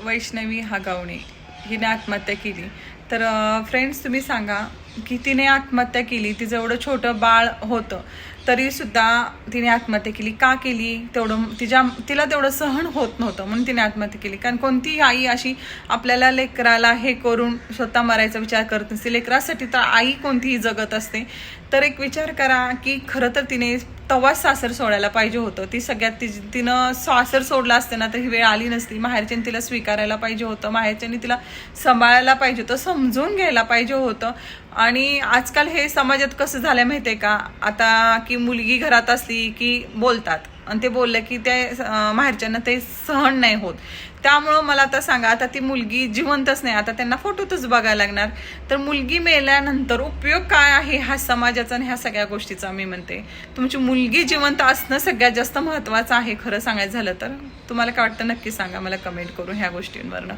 वैष्णवी हागावणे हिने आत्महत्या केली. तर फ्रेंड्स तुम्ही सांगा की तिने आत्महत्या केली, तिचं एवढं छोटं बाळ होतं तरीसुद्धा तिने आत्महत्या केली. का केली? तिला तेवढं सहन होत नव्हतं म्हणून तिने आत्महत्या केली. कारण कोणतीही आई अशी आपल्याला लेकराला हे करून स्वतः मरायचा विचार करत नसते. लेकरासाठी तर आई कोणतीही जगत असते. तर एक विचार करा की खरं तर तिने तेव्हाच सासर सोडायला पाहिजे होतं. ती सगळ्यात तिनं सासर सोडला असते ना तर ही वेळ आली नसती. माहेरच्यांनी तिला स्वीकारायला पाहिजे होतं, माहेरच्यांनी तिला सांभाळायला पाहिजे होतं, समजून घ्यायला पाहिजे होतं. आणि आजकाल हे समाजात कसं झालं माहितीये का, आता की मुलगी घरात असली की बोलतात आणि ते बोललं की ते माहेरच्यांना ते सहन नाही होत. त्यामुळं मला आता सांगा, आता ती मुलगी जिवंतच नाही, आता त्यांना फोटोतच बघायला लागणार. तर मुलगी मेल्यानंतर उपयोग काय आहे ह्या समाजाचा आणि ह्या सगळ्या गोष्टीचा? मी म्हणते तुमची मुलगी जिवंत असणं सगळ्यात जास्त महत्त्वाचं आहे. खरं सांगायचं झालं तर तुम्हाला काय वाटतं नक्की सांगा मला कमेंट करून ह्या गोष्टींवरनं.